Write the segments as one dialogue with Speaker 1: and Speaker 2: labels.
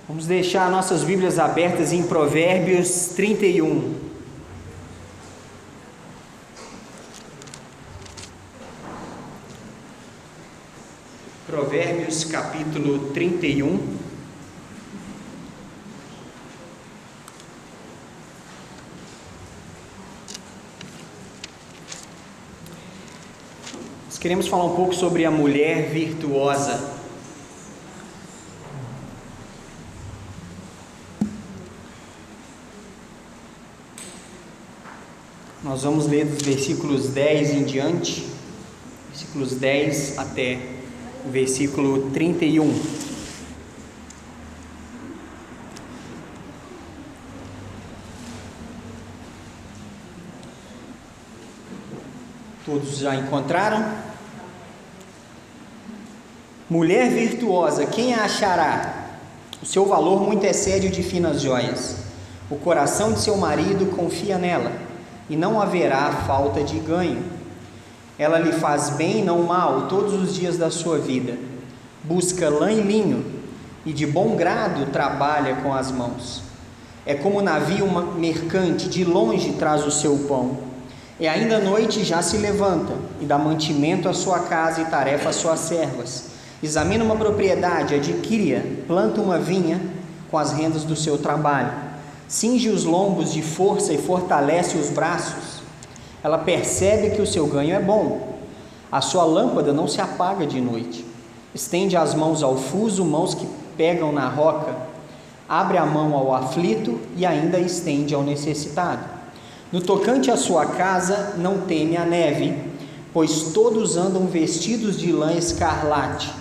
Speaker 1: Vamos deixar nossas Bíblias abertas em Provérbios 31. Provérbios capítulo 31. Nós queremos falar um pouco sobre a mulher virtuosa. Nós vamos ler dos versículos 10 em diante, versículos 10 até o versículo 31. Todos já encontraram? Mulher virtuosa, quem a achará? O seu valor muito excede o de finas joias. O coração de seu marido confia nela, e não haverá falta de ganho. Ela lhe faz bem e não mal todos os dias da sua vida. Busca lã e linho, e de bom grado trabalha com as mãos. É como navio mercante, de longe traz o seu pão. E ainda à noite já se levanta, e dá mantimento à sua casa e tarefa às suas servas. Examina uma propriedade, adquire-a, planta uma vinha com as rendas do seu trabalho. Cinge os lombos de força e fortalece os braços. Ela percebe que o seu ganho é bom. A sua lâmpada não se apaga de noite. Estende as mãos ao fuso, mãos que pegam na roca. Abre a mão ao aflito e ainda estende ao necessitado. No tocante à sua casa, não teme a neve, pois todos andam vestidos de lã escarlate.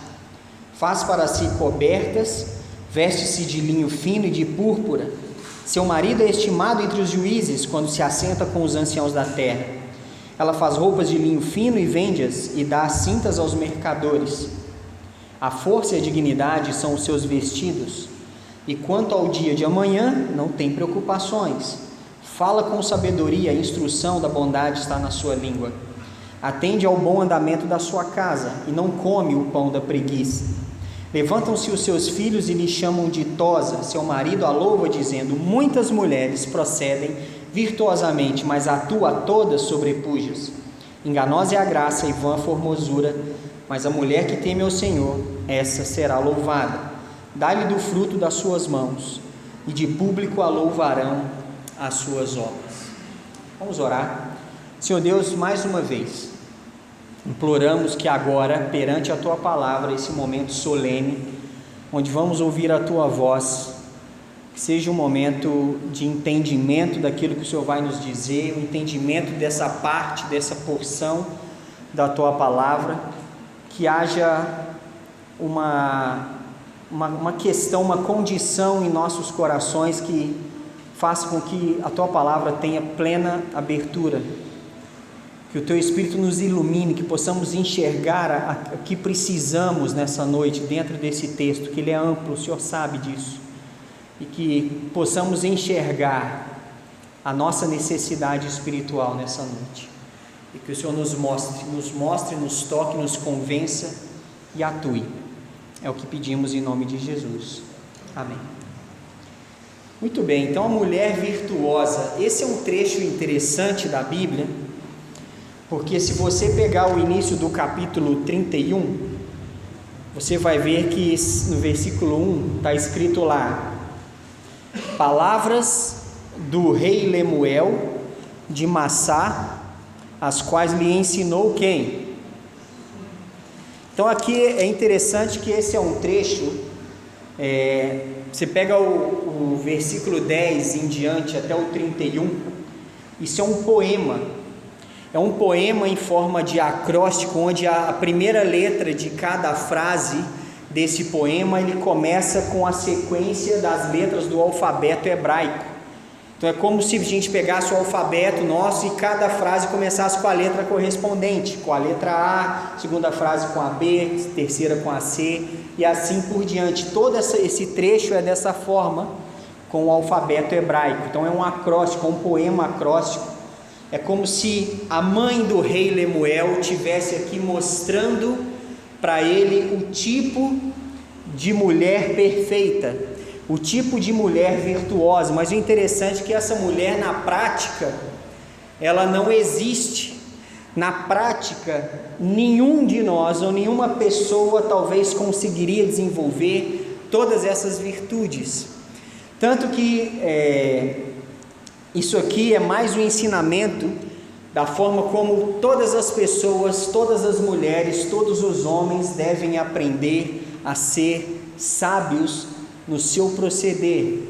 Speaker 1: Faz para si cobertas, veste-se de linho fino e de púrpura. Seu marido é estimado entre os juízes quando se assenta com os anciãos da terra. Ela faz roupas de linho fino e vende-as e dá as cintas aos mercadores. A força e a dignidade são os seus vestidos. E quanto ao dia de amanhã, não tem preocupações. Fala com sabedoria, a instrução da bondade está na sua língua. Atende ao bom andamento da sua casa e não come o pão da preguiça. Levantam-se os seus filhos e lhe chamam ditosa. Seu marido a louva, dizendo: muitas mulheres procedem virtuosamente, mas a tua todas sobrepujas. Enganosa é a graça e vã a formosura, mas a mulher que teme ao Senhor, essa será louvada. Dá-lhe do fruto das suas mãos, e de público a louvarão as suas obras. Vamos orar. Senhor Deus, mais uma vez imploramos que agora, perante a Tua Palavra, esse momento solene, onde vamos ouvir a Tua voz, que seja um momento de entendimento daquilo que o Senhor vai nos dizer, um entendimento dessa parte, dessa porção da Tua Palavra, que haja uma questão, uma condição em nossos corações que faça com que a Tua Palavra tenha plena abertura. Que o Teu Espírito nos ilumine, que possamos enxergar o que precisamos nessa noite, dentro desse texto, que ele é amplo, o Senhor sabe disso, e que possamos enxergar a nossa necessidade espiritual nessa noite, e que o Senhor nos mostre, nos toque, nos convença e atue. É o que pedimos em nome de Jesus. Amém. Muito bem, então a mulher virtuosa, esse é um trecho interessante da Bíblia, porque se você pegar o início do capítulo 31, você vai ver que no versículo 1 está escrito lá: palavras do rei Lemuel de Massá, as quais lhe ensinou quem? Então aqui é interessante que esse é um trecho, você pega o versículo 10 em diante até o 31, isso é um poema. É um poema em forma de acróstico, onde a primeira letra de cada frase desse poema, ele começa com a sequência das letras do alfabeto hebraico. Então é como se a gente pegasse o alfabeto nosso e cada frase começasse com a letra correspondente, com a letra A, segunda frase com a B, terceira com a C, e assim por diante. Todo esse trecho é dessa forma, com o alfabeto hebraico. Então é um acróstico, um poema acróstico. É como se a mãe do rei Lemuel estivesse aqui mostrando para ele o tipo de mulher perfeita, o tipo de mulher virtuosa, mas o interessante é que essa mulher, na prática, ela não existe. Na prática, nenhum de nós ou nenhuma pessoa talvez conseguiria desenvolver todas essas virtudes. Tanto que isso aqui é mais um ensinamento da forma como todas as pessoas, todas as mulheres, todos os homens devem aprender a ser sábios no seu proceder.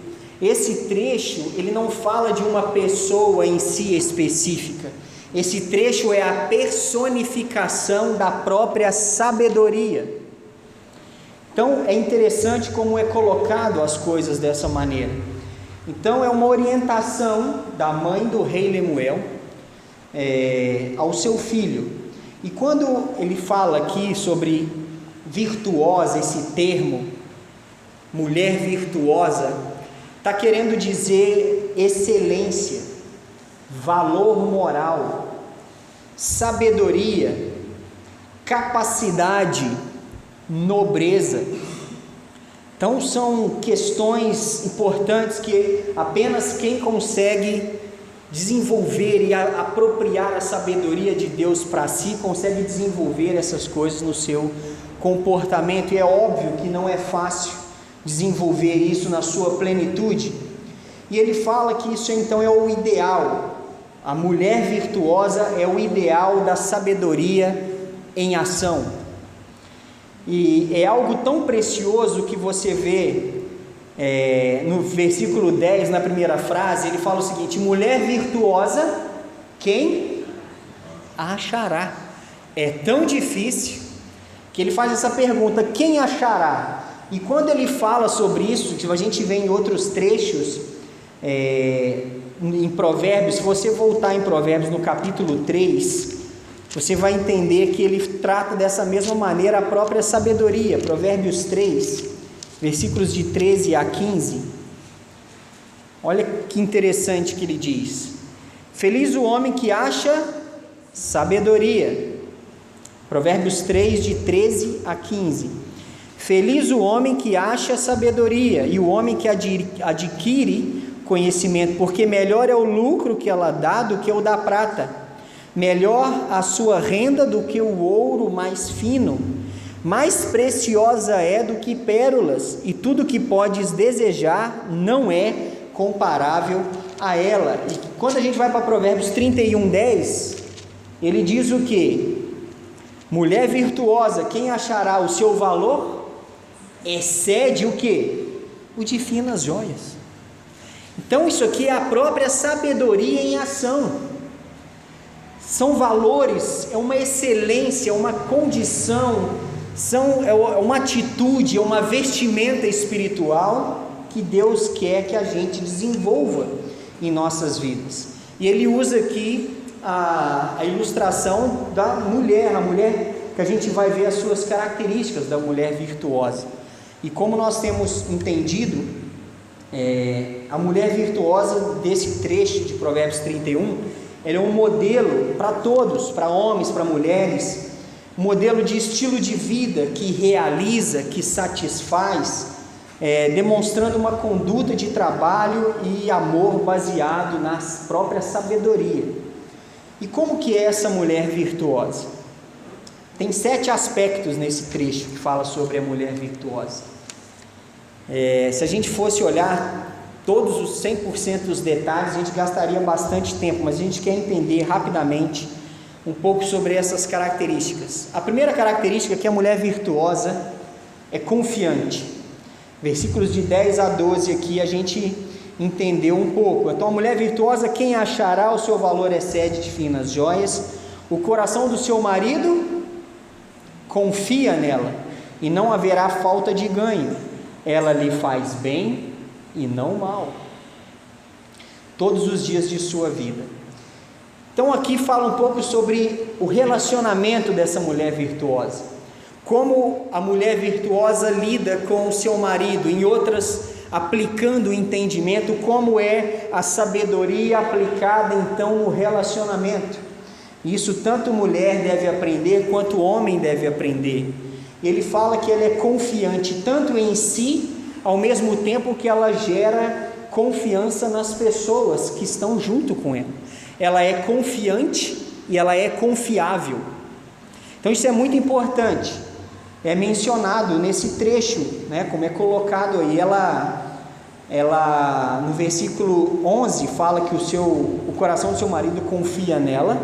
Speaker 1: Esse trecho, ele não fala de uma pessoa em si específica. Esse trecho é a personificação da própria sabedoria. Então, é interessante como é colocado as coisas dessa maneira. Então, é uma orientação da mãe do rei Lemuel ao seu filho. E quando ele fala aqui sobre virtuosa, esse termo, mulher virtuosa, está querendo dizer excelência, valor moral, sabedoria, capacidade, nobreza. Então são questões importantes que apenas quem consegue desenvolver e apropriar a sabedoria de Deus para si, consegue desenvolver essas coisas no seu comportamento. E é óbvio que não é fácil desenvolver isso na sua plenitude. E ele fala que isso então é o ideal. A mulher virtuosa é o ideal da sabedoria em ação. E é algo tão precioso que você vê no versículo 10, na primeira frase, ele fala o seguinte: mulher virtuosa, quem a achará? É tão difícil que ele faz essa pergunta: quem achará? E quando ele fala sobre isso, que a gente vê em outros trechos, em Provérbios, se você voltar em Provérbios no capítulo 3, você vai entender que ele trata dessa mesma maneira a própria sabedoria. Provérbios 3, versículos de 13 a 15, olha que interessante que ele diz: feliz o homem que acha sabedoria. Provérbios 3, de 13 a 15, feliz o homem que acha sabedoria e o homem que adquire conhecimento, porque melhor é o lucro que ela dá do que o da prata, melhor a sua renda do que o ouro mais fino, mais preciosa é do que pérolas, e tudo que podes desejar não é comparável a ela. E quando a gente vai para Provérbios 31, 10, ele diz o que? Mulher virtuosa, quem achará? O seu valor excede o que? O de finas joias. Então isso aqui é a própria sabedoria em ação. São valores, é uma excelência, uma condição, é uma atitude, é uma vestimenta espiritual que Deus quer que a gente desenvolva em nossas vidas. E ele usa aqui a ilustração da mulher, a mulher que a gente vai ver as suas características da mulher virtuosa. E como nós temos entendido, a mulher virtuosa desse trecho de Provérbios 31, ela é um modelo para todos, para homens, para mulheres, um modelo de estilo de vida que realiza, que satisfaz, demonstrando uma conduta de trabalho e amor baseado na própria sabedoria. E como que é essa mulher virtuosa? Tem 7 aspectos nesse trecho que fala sobre a mulher virtuosa. Se a gente fosse olhar todos os 100% dos detalhes, a gente gastaria bastante tempo, mas a gente quer entender rapidamente um pouco sobre essas características. A primeira característica é que a mulher virtuosa é confiante. Versículos de 10 a 12 aqui a gente entendeu um pouco. Então, a mulher virtuosa, quem achará? O seu valor excede de finas joias. O coração do seu marido confia nela, e não haverá falta de ganho. Ela lhe faz bem e não mal, todos os dias de sua vida. Então aqui fala um pouco sobre o relacionamento dessa mulher virtuosa, como a mulher virtuosa lida com o seu marido, em outras, aplicando o entendimento, como é a sabedoria aplicada então no relacionamento. Isso tanto mulher deve aprender, quanto homem deve aprender. Ele fala que ela é confiante tanto em si, ao mesmo tempo que ela gera confiança nas pessoas que estão junto com ela. Ela é confiante e ela é confiável. Então isso é muito importante. É mencionado nesse trecho, né, como é colocado aí. Ela no versículo 11 fala que o coração do seu marido confia nela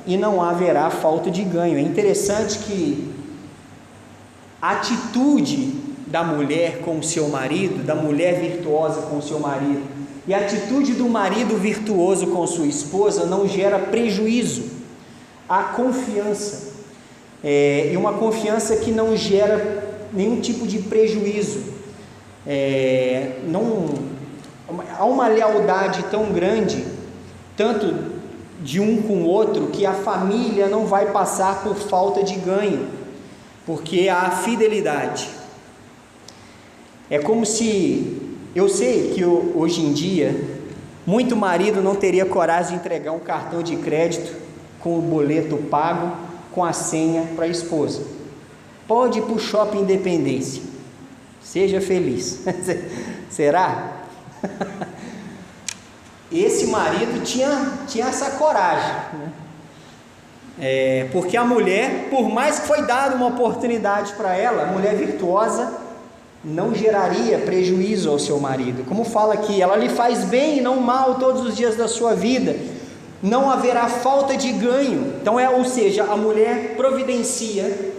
Speaker 1: e não haverá falta de ganho. É interessante que a atitude da mulher com o seu marido, da mulher virtuosa com o seu marido, e a atitude do marido virtuoso com sua esposa não gera prejuízo. Há confiança, e uma confiança que não gera nenhum tipo de prejuízo. Há uma lealdade tão grande, tanto de um com o outro, que a família não vai passar por falta de ganho, porque há fidelidade. É como se, eu sei que hoje em dia, muito marido não teria coragem de entregar um cartão de crédito com o boleto pago, com a senha para a esposa. Pode ir para o Shopping Independência, seja feliz. Será? Esse marido tinha essa coragem, né? Porque a mulher, por mais que foi dada uma oportunidade para ela, a mulher virtuosa não geraria prejuízo ao seu marido. Como fala aqui, ela lhe faz bem e não mal todos os dias da sua vida, não haverá falta de ganho. Então ou seja, a mulher providencia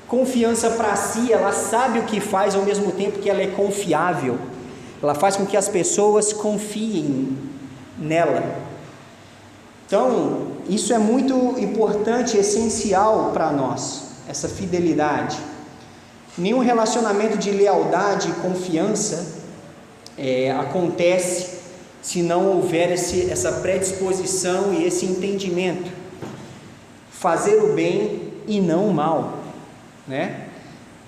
Speaker 1: confiança para si, ela sabe o que faz, ao mesmo tempo que ela é confiável, ela faz com que as pessoas confiem nela. Então isso é muito importante, essencial para nós, essa fidelidade. Nenhum relacionamento de lealdade e confiança acontece se não houver essa predisposição e esse entendimento. Fazer o bem e não o mal, né?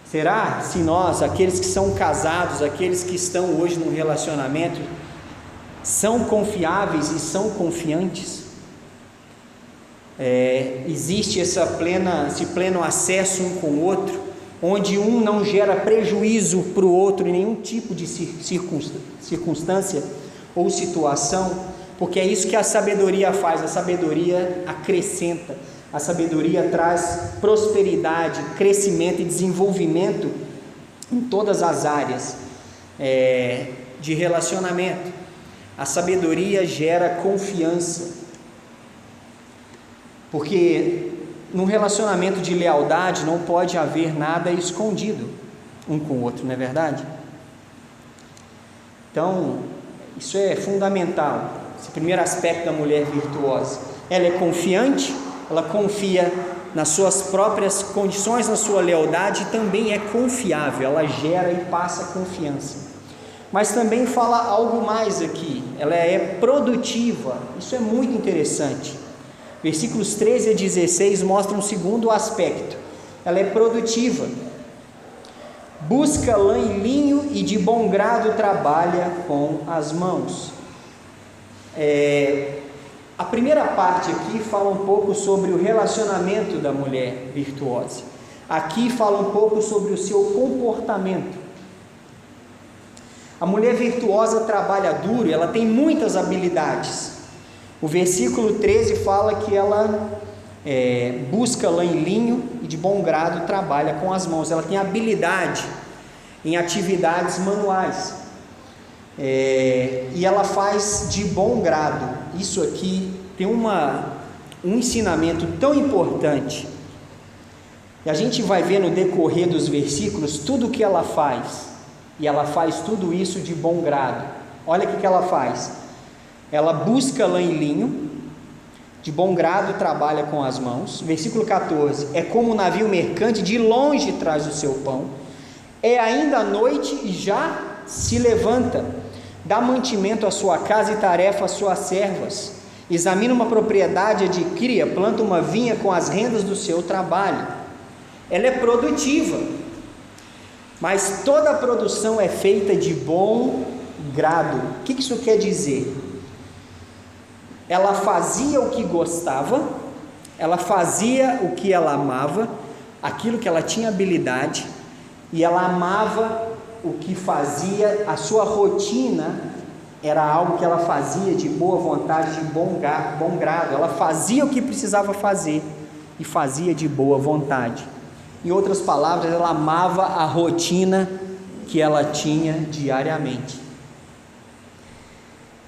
Speaker 1: Será se nós, aqueles que são casados, aqueles que estão hoje num relacionamento, são confiáveis e são confiantes? Existe esse pleno acesso um com o outro, onde um não gera prejuízo para o outro em nenhum tipo de circunstância ou situação, porque é isso que a sabedoria faz. A sabedoria acrescenta, a sabedoria traz prosperidade, crescimento e desenvolvimento em todas as áreas de relacionamento. A sabedoria gera confiança, porque num relacionamento de lealdade não pode haver nada escondido um com o outro, não é verdade? Então, isso é fundamental, esse primeiro aspecto da mulher virtuosa. Ela é confiante, ela confia nas suas próprias condições, na sua lealdade, e também é confiável, ela gera e passa confiança. Mas também fala algo mais aqui, ela é produtiva, isso é muito interessante. Versículos 13 a 16 mostram um segundo aspecto. Ela é produtiva, busca lã e linho e de bom grado trabalha com as mãos. A primeira parte aqui fala um pouco sobre o relacionamento da mulher virtuosa. Aqui fala um pouco sobre o seu comportamento. A mulher virtuosa trabalha duro, ela tem muitas habilidades. O versículo 13 fala que ela busca lã e linho e de bom grado trabalha com as mãos. Ela tem habilidade em atividades manuais, e ela faz de bom grado. Isso aqui tem um ensinamento tão importante, e a gente vai ver no decorrer dos versículos tudo o que ela faz, e ela faz tudo isso de bom grado. Olha o que ela faz. Ela busca lã e linho, de bom grado trabalha com as mãos. Versículo 14, é como um navio mercante, de longe traz o seu pão, é ainda à noite e já se levanta, dá mantimento à sua casa e tarefa às suas servas, examina uma propriedade, adquire, planta uma vinha com as rendas do seu trabalho. Ela é produtiva, mas toda a produção é feita de bom grado. O que isso quer dizer? Ela fazia o que gostava, ela fazia o que ela amava, aquilo que ela tinha habilidade, e ela amava o que fazia, a sua rotina era algo que ela fazia de boa vontade, de bom grado. Ela fazia o que precisava fazer e fazia de boa vontade. Em outras palavras, ela amava a rotina que ela tinha diariamente.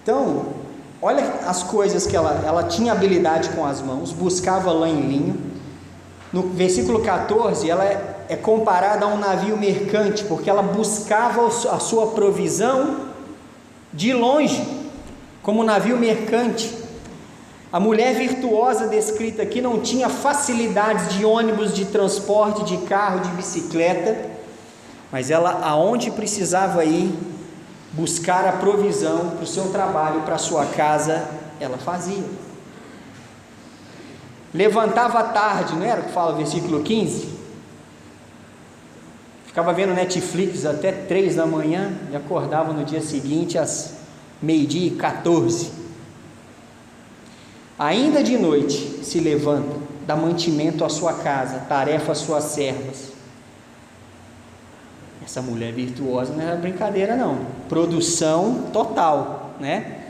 Speaker 1: Então, olha as coisas que ela tinha habilidade com as mãos, buscava lã e linho. No versículo 14, ela é comparada a um navio mercante, porque ela buscava a sua provisão de longe, como um navio mercante. A mulher virtuosa descrita aqui não tinha facilidades de ônibus, de transporte, de carro, de bicicleta, mas ela, aonde precisava ir buscar a provisão para o seu trabalho, para a sua casa, ela fazia. Levantava à tarde, não era o que fala o versículo 15? Ficava vendo Netflix até 3 da manhã e acordava no dia seguinte às 12:14. Ainda de noite se levanta, dá mantimento à sua casa, tarefa às suas servas. Essa mulher virtuosa não era brincadeira não, produção total, né?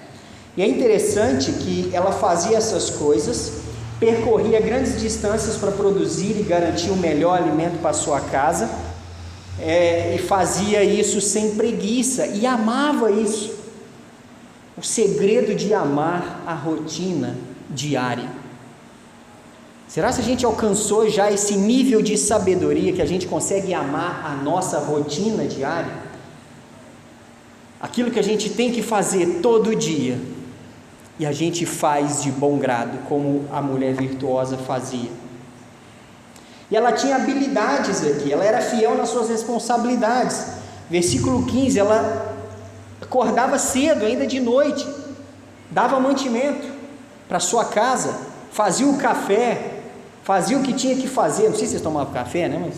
Speaker 1: E é interessante que ela fazia essas coisas, percorria grandes distâncias para produzir e garantir o melhor alimento para a sua casa, e fazia isso sem preguiça e amava isso. O segredo de amar a rotina diária. Será que a gente alcançou já esse nível de sabedoria que a gente consegue amar a nossa rotina diária? Aquilo que a gente tem que fazer todo dia e a gente faz de bom grado, como a mulher virtuosa fazia. E ela tinha habilidades aqui, ela era fiel nas suas responsabilidades. Versículo 15, ela acordava cedo, ainda de noite, dava mantimento para sua casa, fazia o café, fazia o que tinha que fazer. Não sei se vocês tomavam café, né? Mas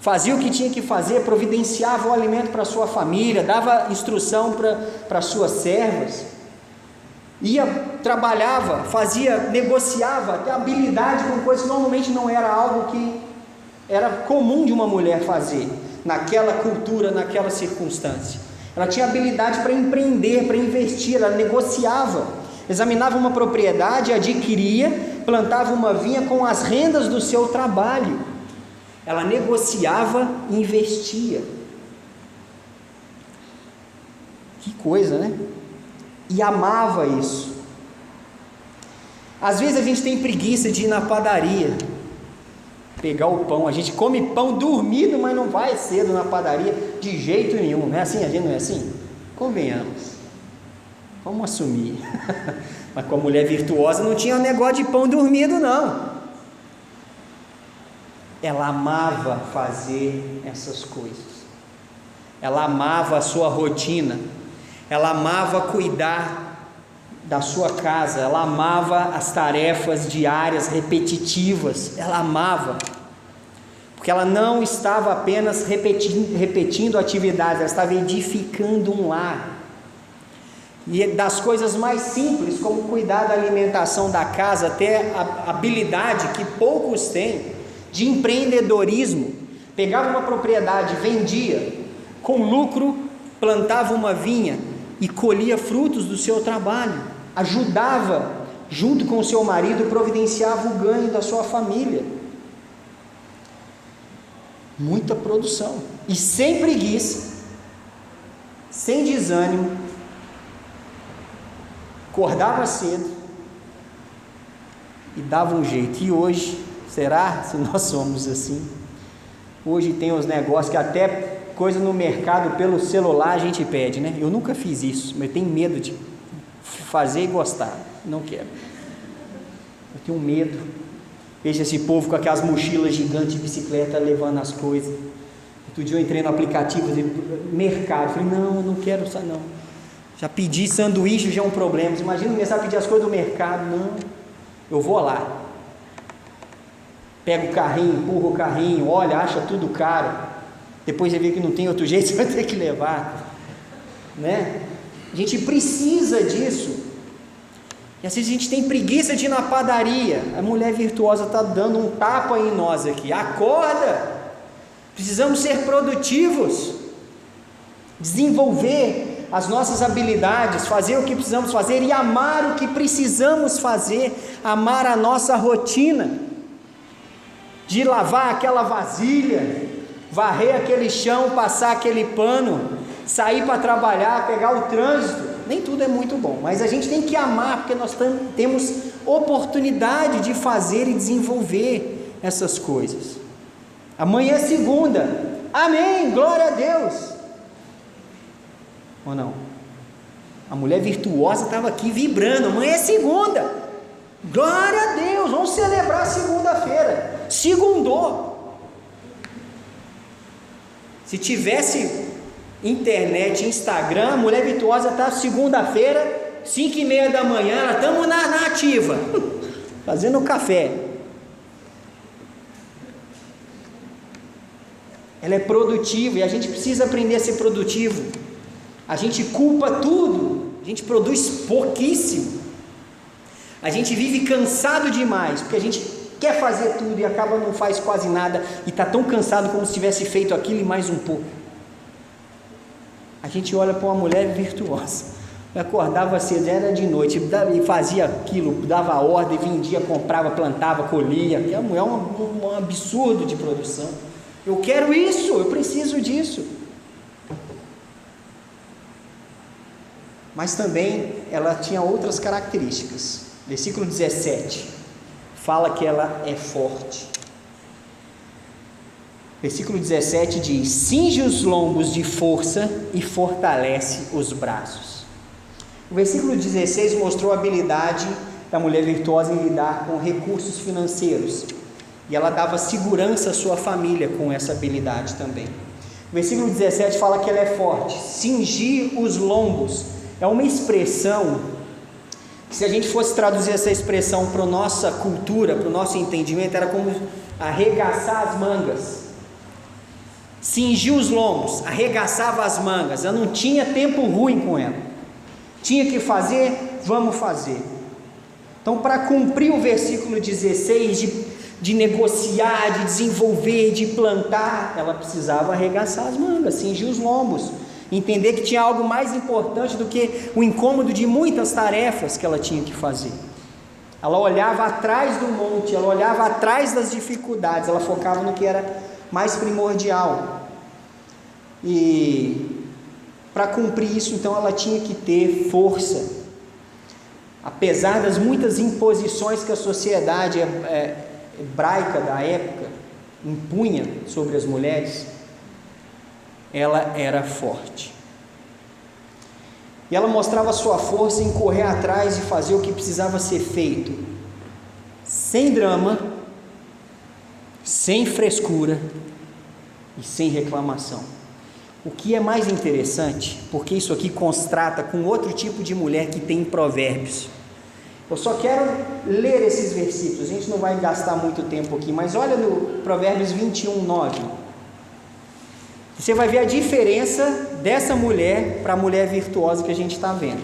Speaker 1: fazia o que tinha que fazer, providenciava o alimento para sua família, dava instrução para suas servas, ia, trabalhava, fazia, negociava, até habilidade com coisas que normalmente não era algo que era comum de uma mulher fazer, naquela cultura, naquela circunstância. Ela tinha habilidade para empreender, para investir, ela negociava, examinava uma propriedade, adquiria, plantava uma vinha com as rendas do seu trabalho, ela negociava e investia. Que coisa, né? E amava isso. Às vezes a gente tem preguiça de ir na padaria pegar o pão, a gente come pão dormido, mas não vai cedo na padaria de jeito nenhum, não é assim? A gente não é assim? Convenhamos, vamos assumir. Mas com a mulher virtuosa não tinha negócio de pão dormido não, ela amava fazer essas coisas, ela amava a sua rotina, ela amava cuidar da sua casa, ela amava as tarefas diárias repetitivas, ela amava, porque ela não estava apenas repetindo atividades, ela estava edificando um lar, e das coisas mais simples, como cuidar da alimentação da casa, até a habilidade que poucos têm, de empreendedorismo, pegava uma propriedade, vendia, com lucro, plantava uma vinha, e colhia frutos do seu trabalho, ajudava, junto com o seu marido, providenciava o ganho da sua família. Muita produção, e sem preguiça, sem desânimo, acordava cedo, e dava um jeito. E hoje, será se nós somos assim? Hoje tem os negócios que até coisa no mercado pelo celular a gente pede, né? Eu nunca fiz isso, mas eu tenho medo de fazer e gostar, não quero, eu tenho medo. Veja esse povo com aquelas mochilas gigantes de bicicleta levando as coisas. Outro dia eu entrei no aplicativo de mercado, falei, não, eu não quero isso não, já pedi sanduíche, já é um problema. Você imagina começar a pedir as coisas do mercado. Não, eu vou lá, pega o carrinho, empurra o carrinho, olha, acha tudo caro, depois você vê que não tem outro jeito, você vai ter que levar, né? A gente precisa disso. E às vezes a gente tem preguiça de ir na padaria. A mulher virtuosa está dando um tapa em nós aqui. Acorda, precisamos ser produtivos. desenvolver as nossas habilidades, fazer o que precisamos fazer e amar o que precisamos fazer, amar a nossa rotina, de lavar aquela vasilha, varrer aquele chão, passar aquele pano, sair para trabalhar, pegar o trânsito. Nem tudo é muito bom, mas a gente tem que amar, porque nós temos oportunidade de fazer e desenvolver essas coisas. Amanhã é segunda, amém, glória a Deus. Ou não? A mulher virtuosa estava aqui vibrando, amanhã é segunda, glória a Deus, vamos celebrar segunda-feira, segundou. Se tivesse internet, Instagram, a mulher virtuosa está segunda-feira, 5:30 da manhã, estamos na ativa, fazendo café. Ela é produtiva e a gente precisa aprender a ser produtivo. A gente culpa tudo, a gente produz pouquíssimo, a gente vive cansado demais, porque a gente quer fazer tudo e acaba não faz quase nada, e está tão cansado como se tivesse feito aquilo e mais um pouco. A gente olha para uma mulher virtuosa, acordava cedo, era de noite, e fazia aquilo, dava ordem, vendia, comprava, plantava, colhia. E a mulher é um absurdo de produção. Eu quero isso, eu preciso disso. Mas também ela tinha outras características. Versículo 17 fala que ela é forte. Versículo 17 diz: cinge os lombos de força e fortalece os braços. O versículo 16 mostrou a habilidade da mulher virtuosa em lidar com recursos financeiros, e ela dava segurança à sua família com essa habilidade também. O versículo 17 fala que ela é forte. Cingir os lombos é uma expressão que, se a gente fosse traduzir essa expressão para a nossa cultura, para o nosso entendimento, era como arregaçar as mangas. Cingiu os lombos, arregaçava as mangas. Eu não tinha tempo ruim com ela, tinha que fazer, vamos fazer. Então, para cumprir o versículo 16 de negociar, de desenvolver, de plantar, ela precisava arregaçar as mangas, cingir os lombos, entender que tinha algo mais importante do que o incômodo de muitas tarefas que ela tinha que fazer. Ela olhava atrás do monte, ela olhava atrás das dificuldades, ela focava no que era mais primordial. E para cumprir isso, então, ela tinha que ter força. Apesar das muitas imposições que a sociedade hebraica da época impunha sobre as mulheres, ela era forte. E ela mostrava sua força em correr atrás e fazer o que precisava ser feito, sem drama, sem frescura e sem reclamação. O que é mais interessante, porque isso aqui contrasta com outro tipo de mulher que tem em Provérbios. Eu só quero ler esses versículos, a gente não vai gastar muito tempo aqui, mas olha no Provérbios 21:9. Você vai ver a diferença dessa mulher para a mulher virtuosa que a gente está vendo.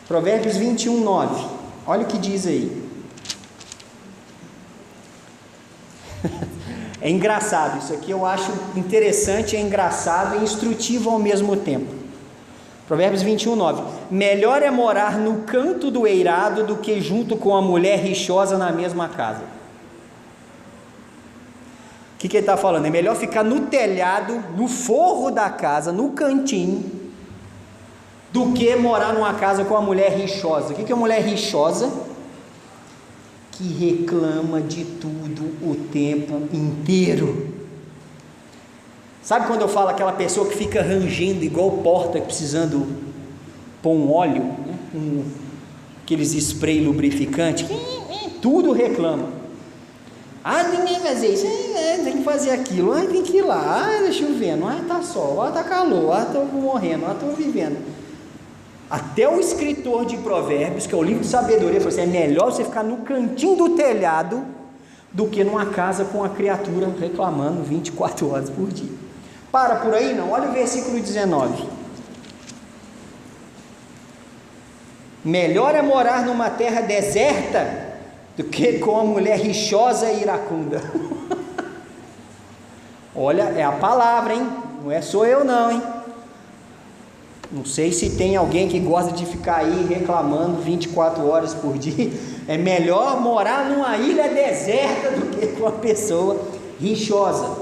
Speaker 1: Provérbios 21:9. Olha o que diz aí. É engraçado, isso aqui eu acho interessante, é engraçado e instrutivo ao mesmo tempo. Provérbios 21:9. Melhor é morar no canto do eirado do que junto com a mulher rixosa na mesma casa. O que ele está falando? É melhor ficar no telhado, no forro da casa, no cantinho, do que morar numa casa com a mulher rixosa. O que é uma mulher rixosa? Que reclama de tudo o tempo inteiro. Sabe quando eu falo aquela pessoa que fica rangendo igual porta, precisando pôr um óleo, né? Aqueles spray lubrificante, tudo reclama. Tem que fazer isso, tem que fazer aquilo, tem que ir lá, tá chovendo, tá sol, tá calor, tô morrendo, tô vivendo. Até o escritor de Provérbios, que é o livro de sabedoria, falou assim: é melhor você ficar no cantinho do telhado do que numa casa com a criatura reclamando 24 horas por dia. Para por aí não, olha o versículo 19. Melhor é morar numa terra deserta do que com a mulher rixosa e iracunda. Olha, é a palavra, hein? Não é só eu não, hein? Não sei se tem alguém que gosta de ficar aí reclamando 24 horas por dia. É melhor morar numa ilha deserta do que com uma pessoa rixosa.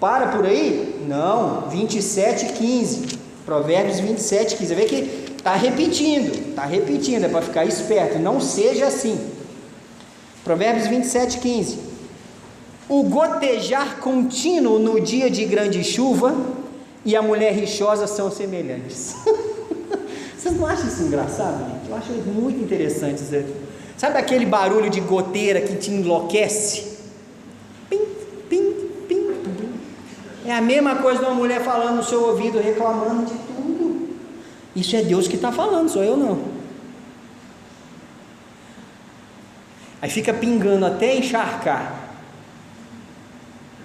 Speaker 1: Para por aí? Não, 27:15. Provérbios 27:15. Você vê que está repetindo, é para ficar esperto. Não seja assim. Provérbios 27:15. O gotejar contínuo no dia de grande chuva e a mulher rixosa são semelhantes. Vocês não acham isso engraçado, gente? Eu acho muito interessante isso. Sabe aquele barulho de goteira que te enlouquece? Pim, pim, pim, pim. É a mesma coisa de uma mulher falando no seu ouvido, reclamando de tudo. Isso é Deus que está falando, sou eu não. Aí fica pingando até encharcar.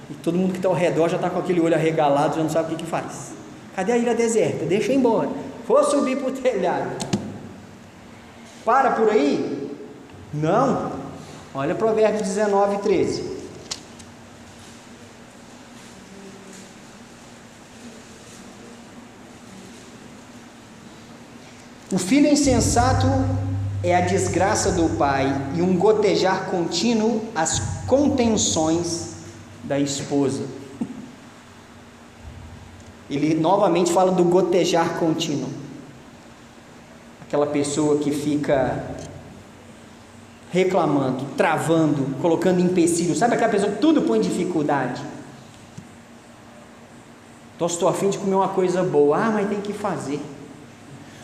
Speaker 1: E todo mundo que está ao redor já está com aquele olho arregalado, já não sabe o que faz. Cadê a ilha deserta? Deixa eu ir embora. Vou subir para o telhado. Para por aí? Não. Olha Provérbios 19:13. O filho insensato é a desgraça do pai, e um gotejar contínuo as contenções da esposa. Ele novamente fala do gotejar contínuo. Aquela pessoa que fica reclamando, travando, colocando empecilho. Sabe aquela pessoa que tudo põe dificuldade? Estou a fim de comer uma coisa boa. Ah, mas tem que fazer.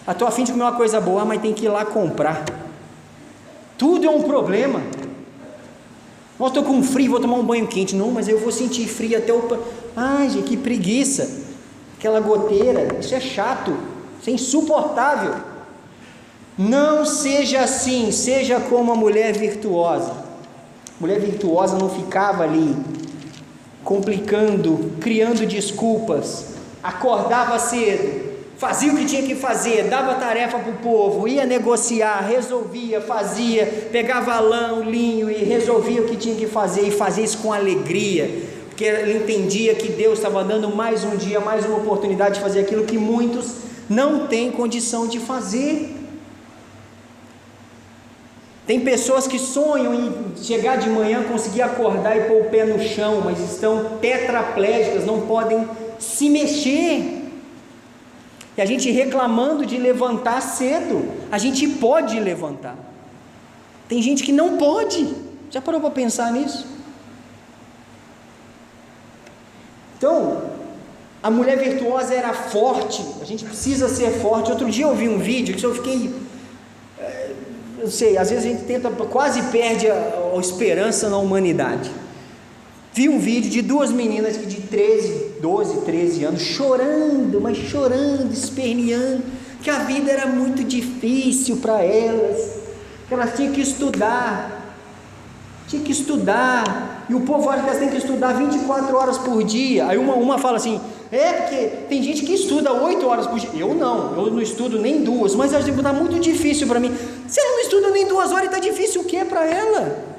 Speaker 1: Estou a fim de comer uma coisa boa, mas tem que ir lá comprar. Tudo é um problema. Estou com frio, vou tomar um banho quente. Não, mas eu vou sentir frio até o... Ai, gente, que preguiça. Aquela goteira, isso é chato, isso é insuportável. Não seja assim, seja como a mulher virtuosa. A mulher virtuosa não ficava ali complicando, criando desculpas. Acordava cedo, fazia o que tinha que fazer, dava tarefa para o povo, ia negociar, resolvia, fazia, pegava lã, linho e resolvia o que tinha que fazer, e fazia isso com alegria, porque ele entendia que Deus estava dando mais um dia, mais uma oportunidade de fazer aquilo que muitos não têm condição de fazer. Tem pessoas que sonham em chegar de manhã, conseguir acordar e pôr o pé no chão, mas estão tetraplégicas, não podem se mexer. E a gente reclamando de levantar cedo, a gente pode levantar. Tem gente que não pode. Já parou para pensar nisso? Então, a mulher virtuosa era forte, a gente precisa ser forte. Outro dia eu vi um vídeo que eu fiquei, eu sei, às vezes a gente tenta, quase perde a esperança na humanidade. Vi um vídeo de duas meninas de 12, 13 anos, chorando, mas chorando, esperneando, que a vida era muito difícil para elas, que elas tinham que estudar, e o povo acha que elas têm que estudar 24 horas por dia. Aí uma fala assim, porque tem gente que estuda 8 horas por dia. Eu não estudo nem 2, mas acho que está muito difícil para mim. Se ela não estuda nem 2 horas, está difícil o que para ela?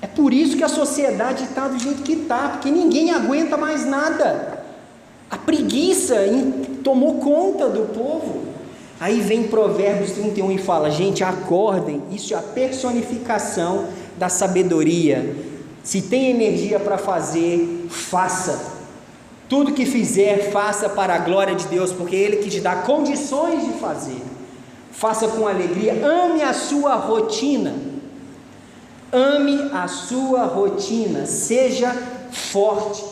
Speaker 1: É por isso que a sociedade está do jeito que está, porque ninguém aguenta mais nada. A preguiça tomou conta do povo. Aí vem Provérbios 31 e fala, gente, acordem, isso é a personificação da sabedoria. Se tem energia para fazer, faça. Tudo que fizer, faça para a glória de Deus, porque é Ele que te dá condições de fazer. Faça com alegria, ame a sua rotina. Ame a sua rotina, seja forte.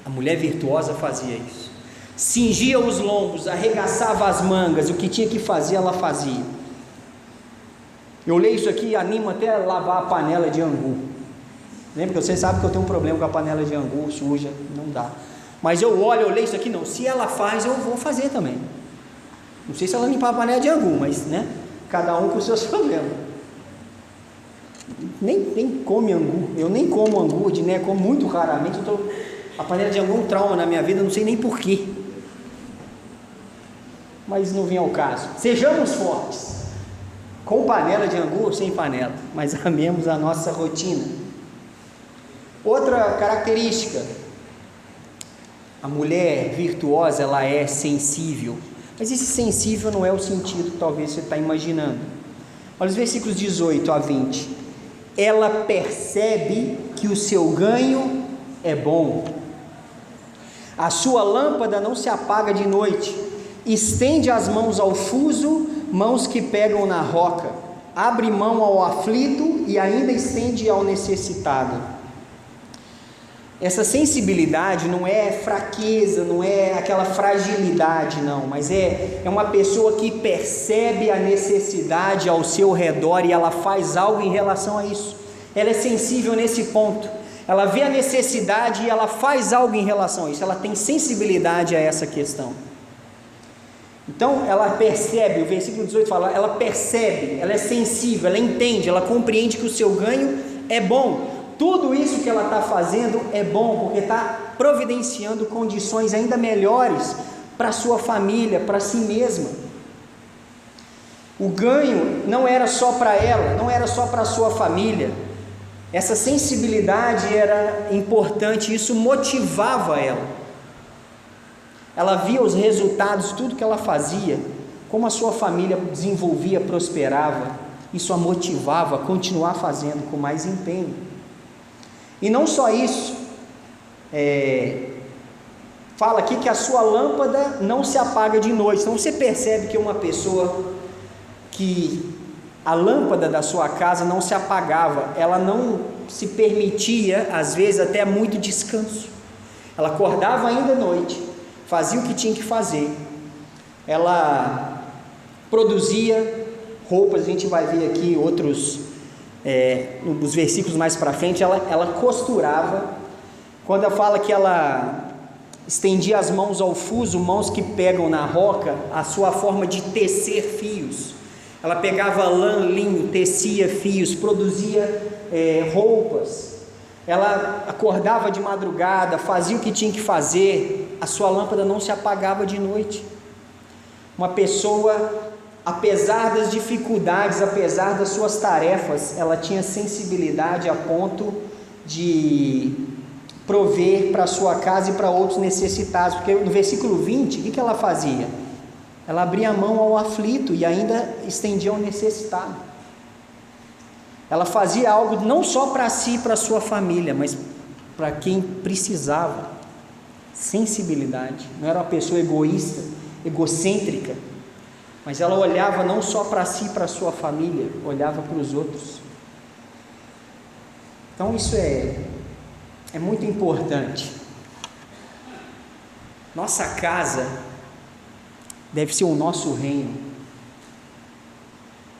Speaker 1: A mulher virtuosa fazia isso. Cingia os lombos, arregaçava as mangas, o que tinha que fazer ela fazia. Eu leio isso aqui e animo até a lavar a panela de angu. Lembra que você sabe que eu tenho um problema com a panela de angu suja, não dá. Mas eu leio isso aqui, não, se ela faz, eu vou fazer também. Não sei se ela limpar a panela de angu, mas cada um com os seus problemas. Nem come angu, eu nem como angu, como muito raramente. A panela de angu é um trauma na minha vida, não sei nem porquê. Mas não vem ao caso. Sejamos fortes, com panela de angu ou sem panela, mas amemos a nossa rotina. Outra característica, a mulher virtuosa, ela é sensível, mas esse sensível não é o sentido que talvez você está imaginando. Olha os versículos 18 a 20. Ela percebe que o seu ganho é bom, a sua lâmpada não se apaga de noite, estende as mãos ao fuso, mãos que pegam na roca, abre mão ao aflito e ainda estende ao necessitado. Essa sensibilidade não é fraqueza, não é aquela fragilidade, não, mas é uma pessoa que percebe a necessidade ao seu redor e ela faz algo em relação a isso. Ela é sensível nesse ponto, ela vê a necessidade e ela faz algo em relação a isso, ela tem sensibilidade a essa questão. Então ela percebe, o versículo 18 fala, ela percebe, ela é sensível, ela entende, ela compreende que o seu ganho é bom. Tudo isso que ela está fazendo é bom, porque está providenciando condições ainda melhores para a sua família, para si mesma. O ganho não era só para ela, não era só para a sua família. Essa sensibilidade era importante, isso motivava ela. Ela via os resultados, tudo que ela fazia, como a sua família desenvolvia, prosperava, isso a motivava a continuar fazendo com mais empenho. E não só isso, fala aqui que a sua lâmpada não se apaga de noite. Então você percebe que uma pessoa que a lâmpada da sua casa não se apagava, ela não se permitia, às vezes até muito descanso. Ela acordava ainda à noite, fazia o que tinha que fazer, ela produzia roupas, a gente vai ver aqui outros, nos versículos mais para frente, ela costurava. Quando ela fala que ela estendia as mãos ao fuso, mãos que pegam na roca, a sua forma de tecer fios, ela pegava lã, linho, tecia fios, produzia roupas, ela acordava de madrugada, fazia o que tinha que fazer, a sua lâmpada não se apagava de noite. Uma pessoa, apesar das dificuldades, apesar das suas tarefas, ela tinha sensibilidade a ponto de prover para a sua casa e para outros necessitados, porque no versículo 20, o que ela fazia? Ela abria a mão ao aflito e ainda estendia ao necessitado. Ela fazia algo não só para si e para a sua família, mas para quem precisava. Sensibilidade, não era uma pessoa egoísta, egocêntrica, mas ela olhava não só para si e para a sua família, olhava para os outros. Então isso é muito importante. Nossa casa deve ser o nosso reino.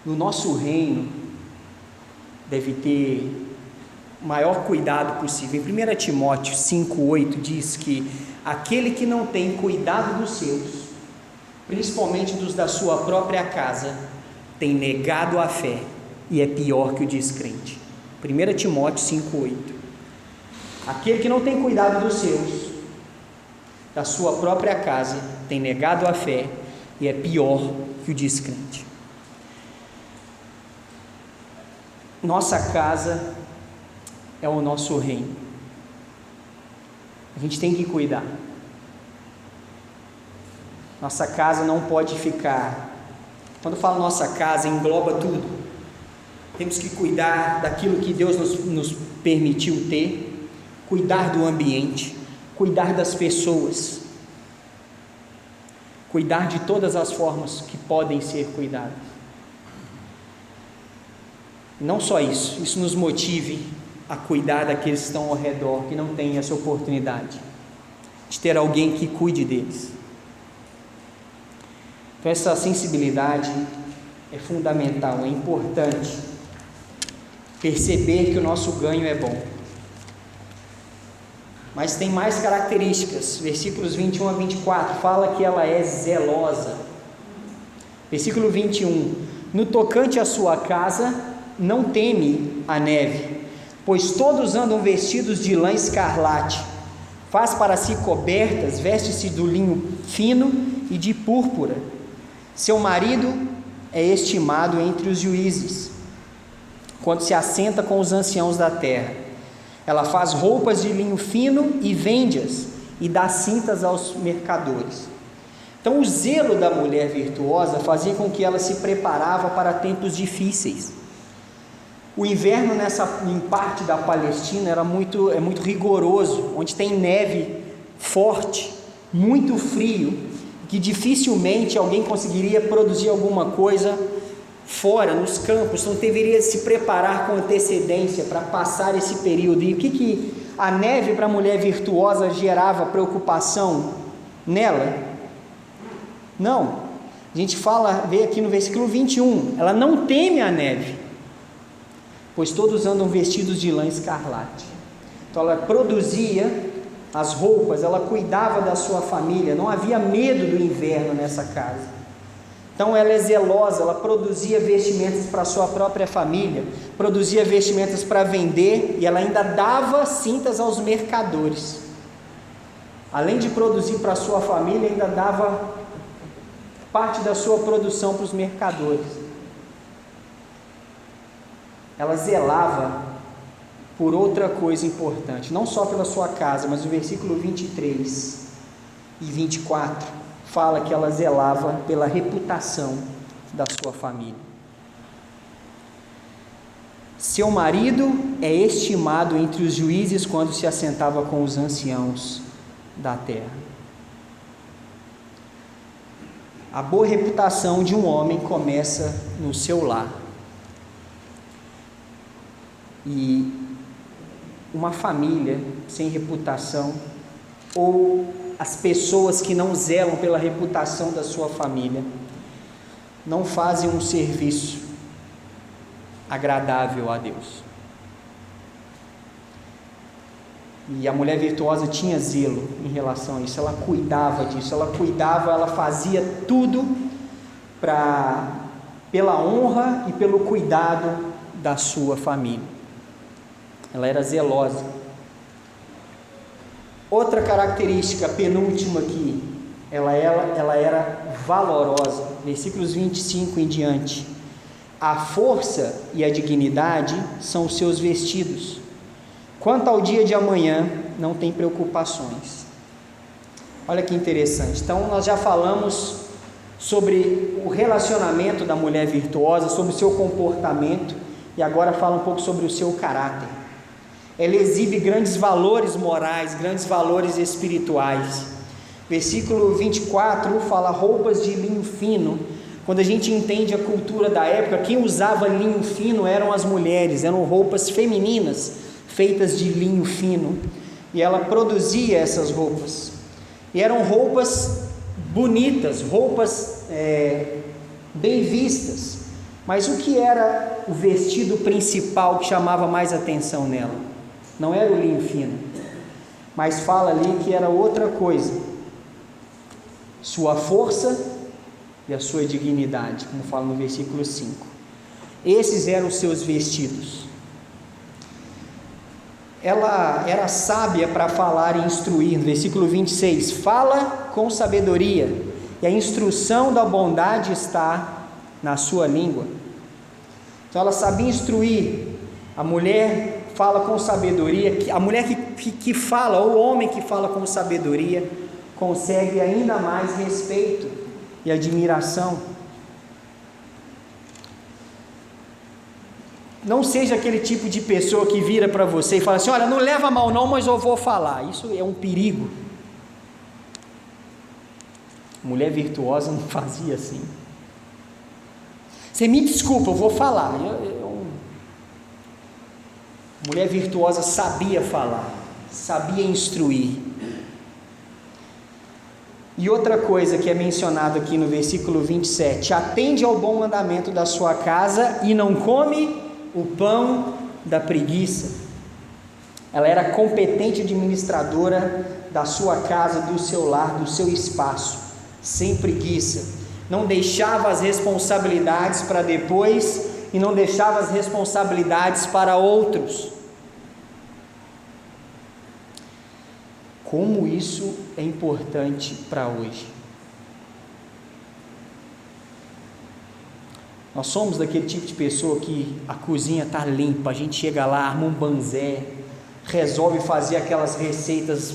Speaker 1: No nosso reino deve ter o maior cuidado possível. Em 1 Timóteo 5,8 diz que aquele que não tem cuidado dos seus, principalmente dos da sua própria casa, tem negado a fé e é pior que o descrente. 1 Timóteo 5,8. Aquele que não tem cuidado dos seus, da sua própria casa, tem negado a fé e é pior que o descrente. Nossa casa é o nosso reino. A gente tem que cuidar. Nossa casa não pode ficar, quando eu falo nossa casa, engloba tudo. Temos que cuidar daquilo que Deus nos permitiu ter, cuidar do ambiente, cuidar das pessoas, cuidar de todas as formas que podem ser cuidadas. Não só isso, isso nos motive a cuidar daqueles que estão ao redor, que não têm essa oportunidade de ter alguém que cuide deles. Então essa sensibilidade é fundamental, é importante perceber que o nosso ganho é bom. Mas tem mais características. Versículos 21 a 24 fala que ela é zelosa. Versículo 21: no tocante à sua casa não teme a neve, pois todos andam vestidos de lã escarlate, faz para si cobertas, veste-se do linho fino e de púrpura. Seu marido é estimado entre os juízes, quando se assenta com os anciãos da terra. Ela faz roupas de linho fino e vende-as, e dá cintas aos mercadores. Então, o zelo da mulher virtuosa fazia com que ela se preparava para tempos difíceis. O inverno em parte da Palestina é muito rigoroso, onde tem neve forte, muito frio, que dificilmente alguém conseguiria produzir alguma coisa fora, nos campos. Então deveria se preparar com antecedência para passar esse período. E o que a neve para a mulher virtuosa gerava preocupação nela? Não. A gente vê aqui no versículo 21, ela não teme a neve, pois todos andam vestidos de lã escarlate. Então ela produzia as roupas, ela cuidava da sua família, não havia medo do inverno nessa casa. Então ela é zelosa, ela produzia vestimentas para a sua própria família, produzia vestimentas para vender, e ela ainda dava cintas aos mercadores. Além de produzir para a sua família, ainda dava parte da sua produção para os mercadores. Ela zelava por outra coisa importante, não só pela sua casa, mas no versículo 23 e 24, fala que ela zelava pela reputação da sua família. Seu marido é estimado entre os juízes quando se assentava com os anciãos da terra. A boa reputação de um homem começa no seu lar. E uma família sem reputação, ou as pessoas que não zelam pela reputação da sua família, não fazem um serviço agradável a Deus. E a mulher virtuosa tinha zelo em relação a isso, ela cuidava disso, ela fazia tudo pela honra e pelo cuidado da sua família. Ela era zelosa. Outra característica, penúltima aqui, ela era valorosa. Versículos 25 em diante. A força e a dignidade são os seus vestidos. Quanto ao dia de amanhã, não tem preocupações. Olha que interessante. Então, nós já falamos sobre o relacionamento da mulher virtuosa, sobre o seu comportamento, e agora fala um pouco sobre o seu caráter. Ela exibe grandes valores morais, grandes valores espirituais. Versículo 24 fala roupas de linho fino. Quando a gente entende a cultura da época, quem usava linho fino eram as mulheres, eram roupas femininas, feitas de linho fino. E ela produzia essas roupas. E eram roupas bonitas, roupas bem vistas. Mas o que era o vestido principal que chamava mais atenção nela? Não era o linho fino, mas fala ali que era outra coisa: sua força e a sua dignidade, como fala no versículo 5. Esses eram os seus vestidos. Ela era sábia para falar e instruir. No versículo 26, fala com sabedoria, e a instrução da bondade está na sua língua. Então ela sabia instruir. A mulher fala com sabedoria, a mulher que fala, ou o homem que fala com sabedoria, consegue ainda mais respeito e admiração. Não seja aquele tipo de pessoa que vira para você e fala assim: olha, não leva mal não, mas eu vou falar. Isso é um perigo. Mulher virtuosa não fazia assim. Você me desculpa, eu vou falar. Mulher virtuosa sabia falar, sabia instruir. E outra coisa que é mencionado aqui no versículo 27, atende ao bom mandamento da sua casa e não come o pão da preguiça. Ela era competente administradora da sua casa, do seu lar, do seu espaço, sem preguiça. Não deixava as responsabilidades para depois e não deixava as responsabilidades para outros. Como isso é importante para hoje. Nós somos daquele tipo de pessoa que a cozinha está limpa, a gente chega lá, arma um banzé, resolve fazer aquelas receitas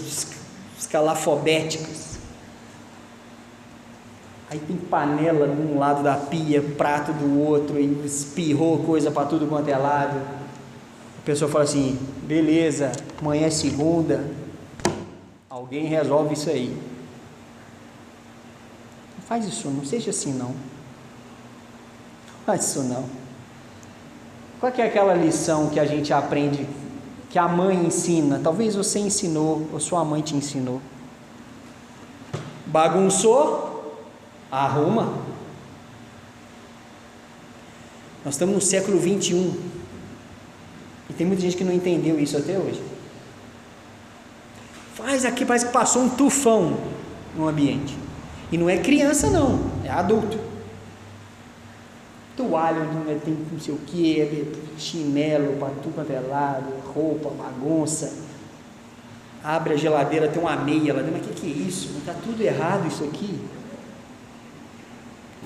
Speaker 1: escalafobéticas. Aí tem panela de um lado da pia, prato do outro, e espirrou coisa para tudo quanto é lado. A pessoa fala assim: beleza, amanhã é segunda, alguém resolve isso aí. Não faz isso, não seja assim não. Não faz isso não. Qual que é aquela lição que a gente aprende, que a mãe ensina? Talvez você ensinou, ou sua mãe te ensinou. Bagunçou, arruma. Nós estamos no século 21 e tem muita gente que não entendeu isso até hoje. Faz aqui, parece que passou um tufão no ambiente. E não é criança não, é adulto. Toalha, tem não sei o que, chinelo para tudo quanto é lado, roupa, bagunça. Abre a geladeira, tem uma meia lá dentro. Mas o que é isso? Está tudo errado isso aqui.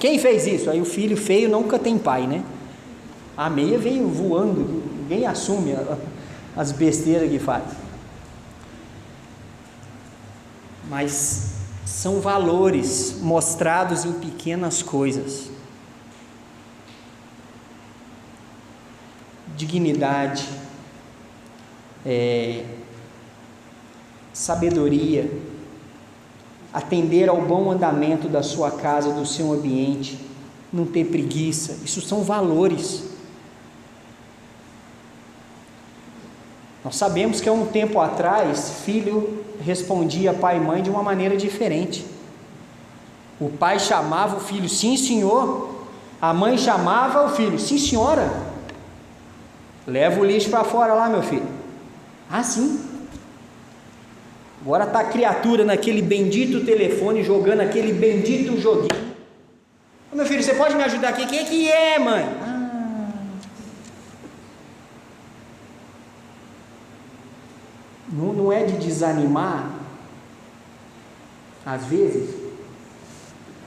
Speaker 1: Quem fez isso? Aí o filho feio nunca tem pai, né? A meia veio voando, ninguém assume as besteiras que faz. Mas são valores mostrados em pequenas coisas. Dignidade, sabedoria, atender ao bom andamento da sua casa, do seu ambiente, não ter preguiça, isso são valores. Nós sabemos que há um tempo atrás, filho respondia pai e mãe de uma maneira diferente. O pai chamava o filho, sim senhor, a mãe chamava o filho, sim senhora. Leva o lixo para fora lá, meu filho. Ah, sim. Agora está a criatura naquele bendito telefone, jogando aquele bendito joguinho. Ô, meu filho, você pode me ajudar aqui? Quem é que é, mãe? Não é de desanimar, às vezes,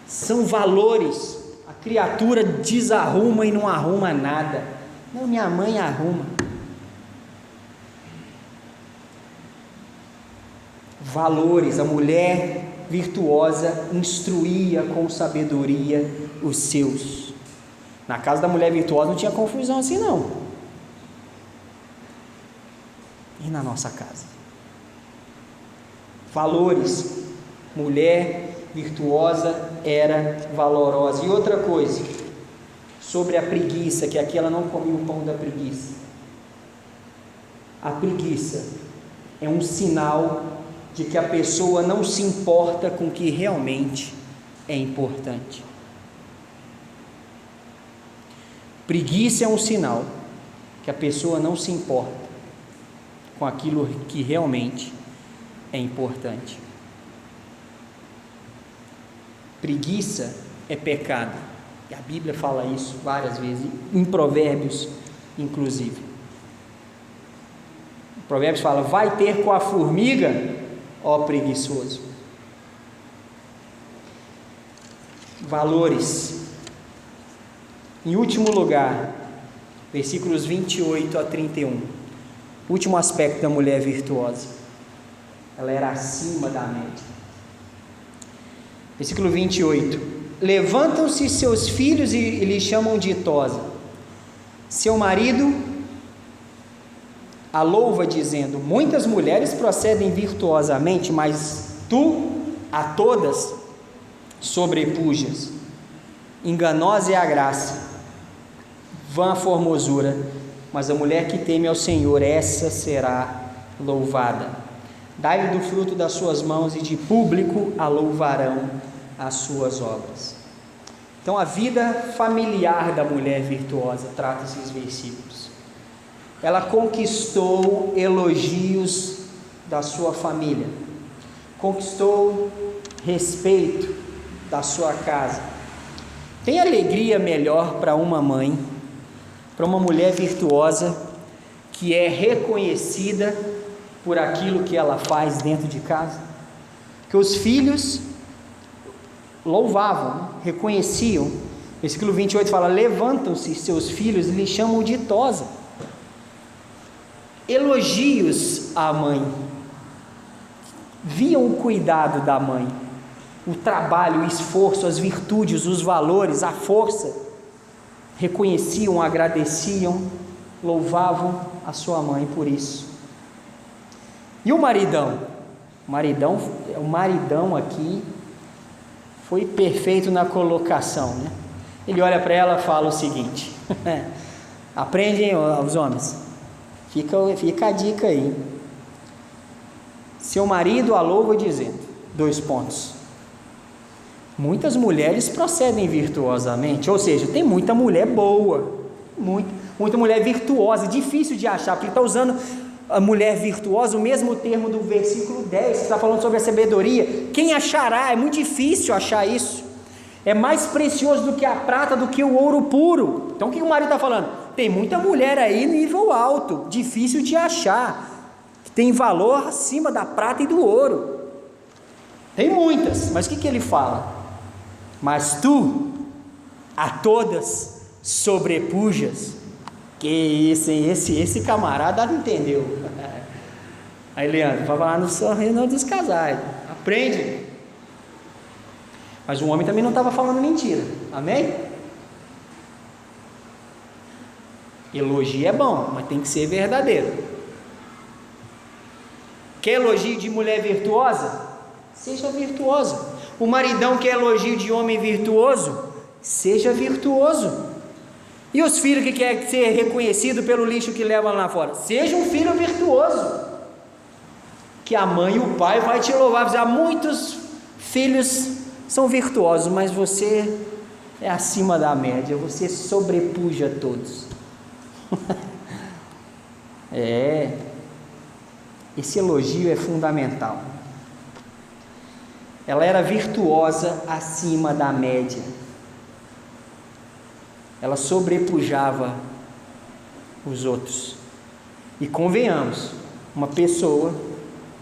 Speaker 1: são valores. A criatura desarruma e não arruma nada. Não, minha mãe arruma. Valores. A mulher virtuosa instruía com sabedoria os seus. Na casa da mulher virtuosa não tinha confusão assim não. E na nossa casa? Valores. Mulher virtuosa era valorosa. E outra coisa, sobre a preguiça, que aqui ela não comia o pão da preguiça. A preguiça é um sinal de que a pessoa não se importa com o que realmente é importante. Preguiça é um sinal que a pessoa não se importa com aquilo que realmente é importante. Preguiça é pecado. E a Bíblia fala isso várias vezes, em Provérbios, inclusive. Provérbios fala: vai ter com a formiga, ó preguiçoso. Valores. Em último lugar, versículos 28 a 31. Último aspecto da mulher virtuosa. Ela era acima da média. Versículo 28. Levantam-se seus filhos e lhe chamam ditosa. Seu marido a louva, dizendo: muitas mulheres procedem virtuosamente, mas tu a todas sobrepujas. Enganosa é a graça, vã a formosura, mas a mulher que teme ao Senhor, essa será louvada. Dai-lhe do fruto das suas mãos, e de público a louvarão as suas obras. Então, a vida familiar da mulher virtuosa trata esses versículos. Ela conquistou elogios da sua família, conquistou respeito da sua casa. Tem alegria melhor para uma mãe, para uma mulher virtuosa, que é reconhecida por aquilo que ela faz dentro de casa? Que os filhos louvavam, reconheciam. Versículo 28 fala: levantam-se seus filhos e lhe chamam ditosa. elogios à mãe, viam o cuidado da mãe, o trabalho, o esforço, as virtudes, os valores, a força, reconheciam, agradeciam, louvavam a sua mãe por isso. E o maridão? O maridão aqui foi perfeito na colocação, né? Ele olha para ela e fala o seguinte: aprendem os homens, fica a dica aí. Seu marido a louva dizendo, : muitas mulheres procedem virtuosamente, ou seja, tem muita mulher boa, muita mulher virtuosa, difícil de achar, porque ele está usando a mulher virtuosa, o mesmo termo do versículo 10, que está falando sobre a sabedoria. Quem achará? É muito difícil achar isso, é mais precioso do que a prata, do que o ouro puro. Então o que o marido está falando? Tem muita mulher aí no nível alto, difícil de achar, que tem valor acima da prata e do ouro, tem muitas, mas o que ele fala? Mas tu a todas sobrepujas. Que isso, hein? Esse camarada não entendeu. Aí Leandro, vai falar no reino dos casais, aprende. Mas o homem também não estava falando mentira, amém? Elogio é bom, mas tem que ser verdadeiro. Quer elogio de mulher virtuosa? Seja virtuosa. O maridão quer elogio de homem virtuoso? Seja virtuoso. E os filhos que querem ser reconhecidos pelo lixo que levam lá fora? Seja um filho virtuoso, que a mãe e o pai vai te louvar. Dizer, muitos filhos são virtuosos, mas você é acima da média, você sobrepuja todos. Esse elogio é fundamental. Ela era virtuosa acima da média, ela sobrepujava os outros. E convenhamos, uma pessoa,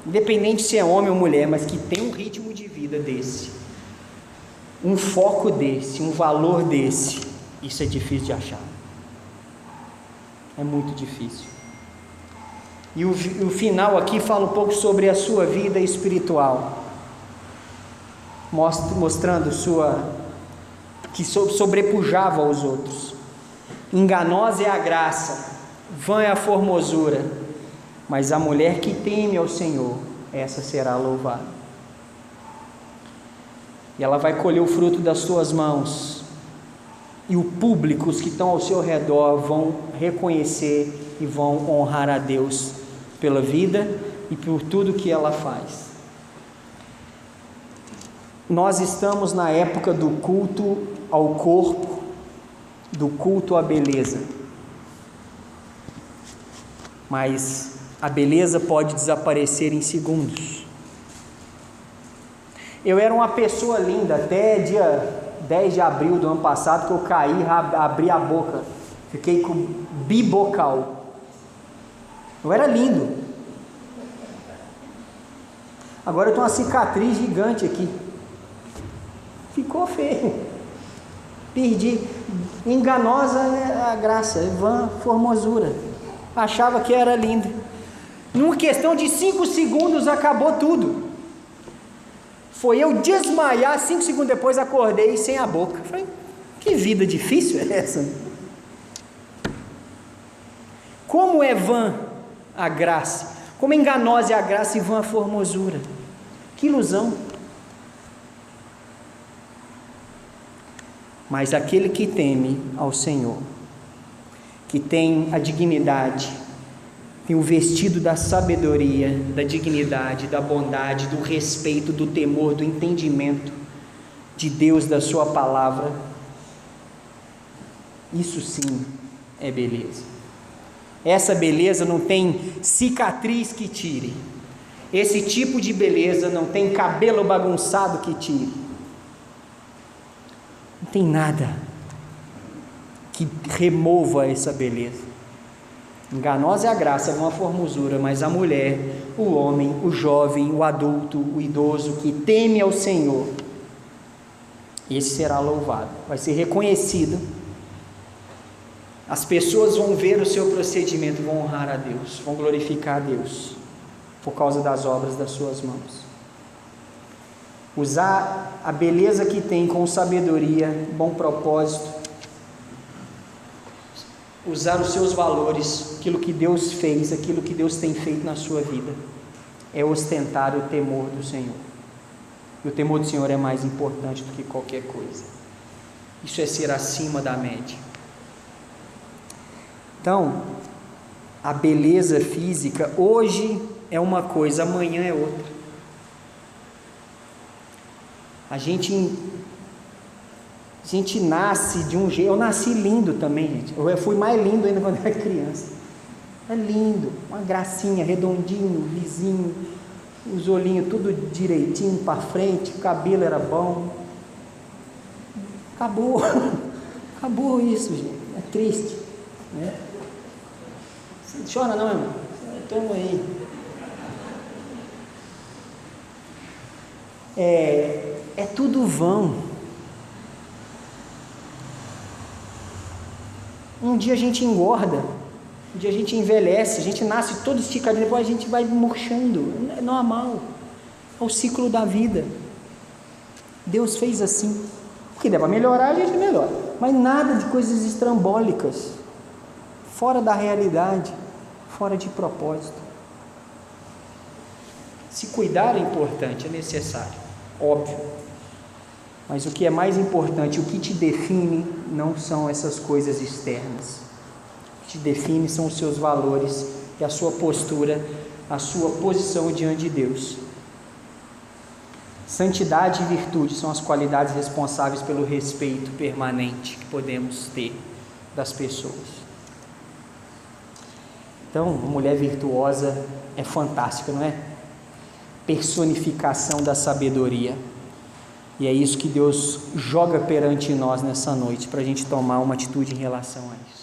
Speaker 1: independente se é homem ou mulher, mas que tem um ritmo de vida desse, um foco desse, um valor desse, isso é difícil de achar, é muito difícil. E o final aqui fala um pouco sobre a sua vida espiritual, mostrando que sobrepujava os outros. Enganosa é a graça, vã é a formosura, mas a mulher que teme ao Senhor, essa será louvada. E ela vai colher o fruto das suas mãos, e o público, os que estão ao seu redor, vão reconhecer e vão honrar a Deus pela vida e por tudo que ela faz. Nós estamos na época do culto ao corpo, do culto à beleza, mas a beleza pode desaparecer em segundos. Eu era uma pessoa linda até dia 10 de abril do ano passado, que eu caí, abri a boca, fiquei com bibocal. Eu era lindo. Agora eu tenho uma cicatriz gigante aqui, ficou feio, perdi. Enganosa é a graça, vã formosura, achava que era linda, numa questão de 5 segundos acabou tudo. Foi eu desmaiar, 5 segundos depois acordei sem a boca. Falei, que vida difícil é essa? Como é vã a graça, como enganosa é a graça e vã a formosura, que ilusão. Mas aquele que teme ao Senhor, que tem a dignidade, tem o vestido da sabedoria, da dignidade, da bondade, do respeito, do temor, do entendimento de Deus, da sua palavra, isso sim é beleza. Essa beleza não tem cicatriz que tire, esse tipo de beleza não tem cabelo bagunçado que tire, não tem nada que remova essa beleza. Enganosa é a graça, é uma formosura, mas a mulher, o homem, o jovem, o adulto, o idoso que teme ao Senhor, esse será louvado, vai ser reconhecido As pessoas vão ver o seu procedimento, vão honrar a Deus, vão glorificar a Deus, por causa das obras das suas mãos. Usar a beleza que tem com sabedoria, bom propósito, usar os seus valores, aquilo que Deus fez, aquilo que Deus tem feito na sua vida, é ostentar o temor do Senhor. E o temor do Senhor é mais importante do que qualquer coisa. Isso é ser acima da média. Então, a beleza física hoje é uma coisa, amanhã é outra. A gente nasce de um jeito. Eu nasci lindo também, gente. Eu fui mais lindo ainda quando era criança. É lindo, uma gracinha, redondinho, lisinho, os olhinhos tudo direitinho para frente, o cabelo era bom. Acabou isso, gente. É triste, né? Não chora não, irmão. Estamos aí. É tudo vão. Um dia a gente engorda, um dia a gente envelhece, a gente nasce todo esticadinho, depois a gente vai murchando. É normal. É o ciclo da vida. Deus fez assim. O que der para melhorar, a gente melhora. Mas nada de coisas estrambólicas, fora da realidade, fora de propósito. Se cuidar é importante, é necessário, óbvio. Mas o que é mais importante, o que te define, não são essas coisas externas. O que te define são os seus valores e a sua postura, a sua posição diante de Deus. Santidade e virtude são as qualidades responsáveis pelo respeito permanente que podemos ter das pessoas. Então, uma mulher virtuosa é fantástica, não é? Personificação da sabedoria. E é isso que Deus joga perante nós nessa noite, para a gente tomar uma atitude em relação a isso.